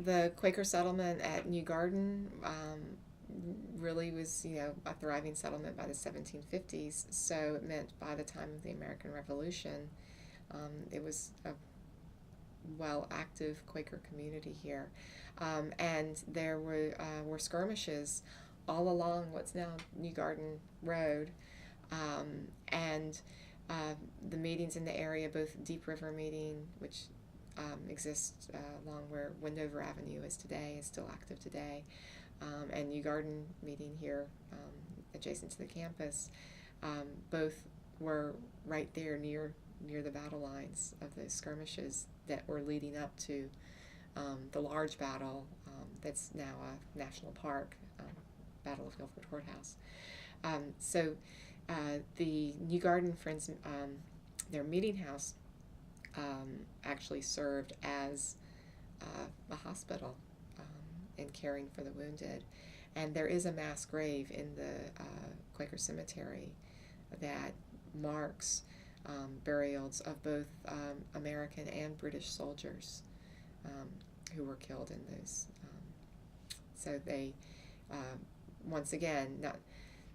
the Quaker settlement at New Garden really was, a thriving settlement by the 1750s. So it meant by the time of the American Revolution, it was a active Quaker community here. And there were skirmishes all along what's now New Garden Road. And the meetings in the area, both Deep River Meeting, which exists along where Wendover Avenue is today, is still active today, and New Garden Meeting here adjacent to the campus, both were right there near the battle lines of those skirmishes that were leading up to the large battle that's now a national park, Battle of Guilford Courthouse. So the New Garden Friends, their meeting house actually served as a hospital in caring for the wounded. And there is a mass grave in the Quaker cemetery that marks burials of both American and British soldiers who were killed in those. So they, once again,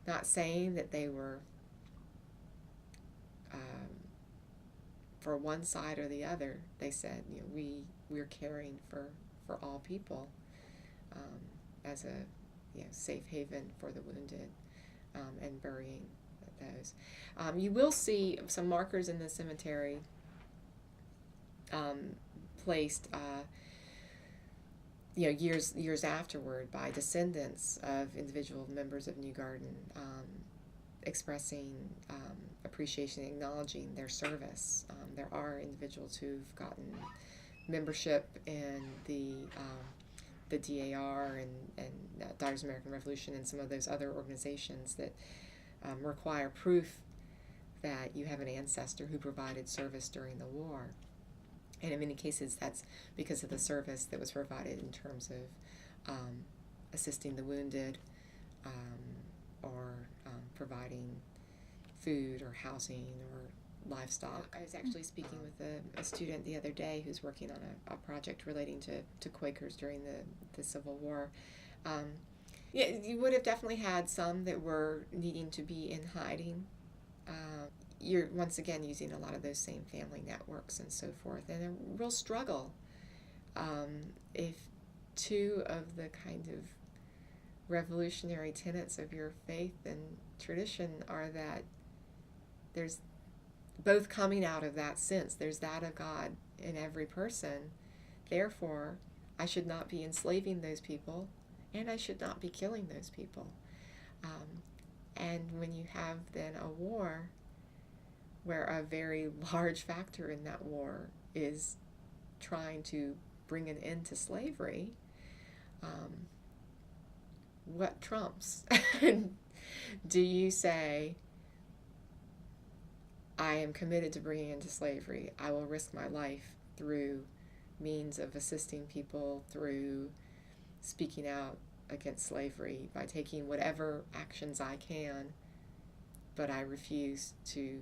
not saying that they were for one side or the other. They said, we're caring for all people as a safe haven for the wounded, and burying those. You will see some markers in the cemetery placed years afterward by descendants of individual members of New Garden, expressing appreciation and acknowledging their service. There are individuals who've gotten membership in the DAR and Daughters of the American Revolution and some of those other organizations that require proof that you have an ancestor who provided service during the war. And in many cases, that's because of the service that was provided in terms of assisting the wounded, or providing food or housing or livestock. I was actually speaking with a student the other day who's working on a project relating to Quakers during the Civil War. You would have definitely had some that were needing to be in hiding. You're once again using a lot of those same family networks and so forth, and a real struggle. If two of the kind of revolutionary tenets of your faith and tradition are that there's both coming out of that sense, there's that of God in every person, therefore I should not be enslaving those people and I should not be killing those people. And when you have then a war where a very large factor in that war is trying to bring an end to slavery, what trumps? Do you say, I am committed to bringing an end to slavery, I will risk my life through means of assisting people, through speaking out against slavery, by taking whatever actions I can, but I refuse to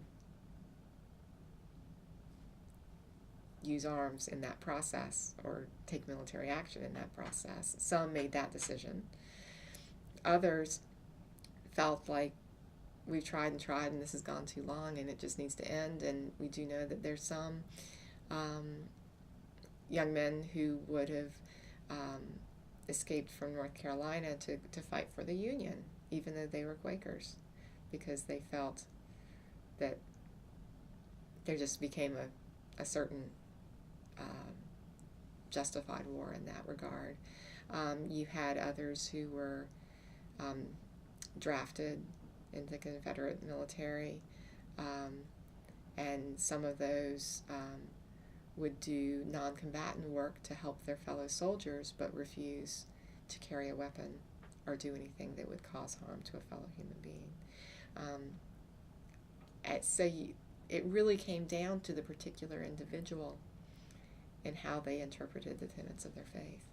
use arms in that process or take military action in that process. Some made that decision. Others felt like we've tried and this has gone too long and it just needs to end. And we do know that there's some young men who would have escaped from North Carolina to fight for the Union, even though they were Quakers, because they felt that there just became a certain justified war in that regard. You had others who were drafted into the Confederate military, and some of those would do non-combatant work to help their fellow soldiers, but refuse to carry a weapon or do anything that would cause harm to a fellow human being. It really came down to the particular individual and how they interpreted the tenets of their faith.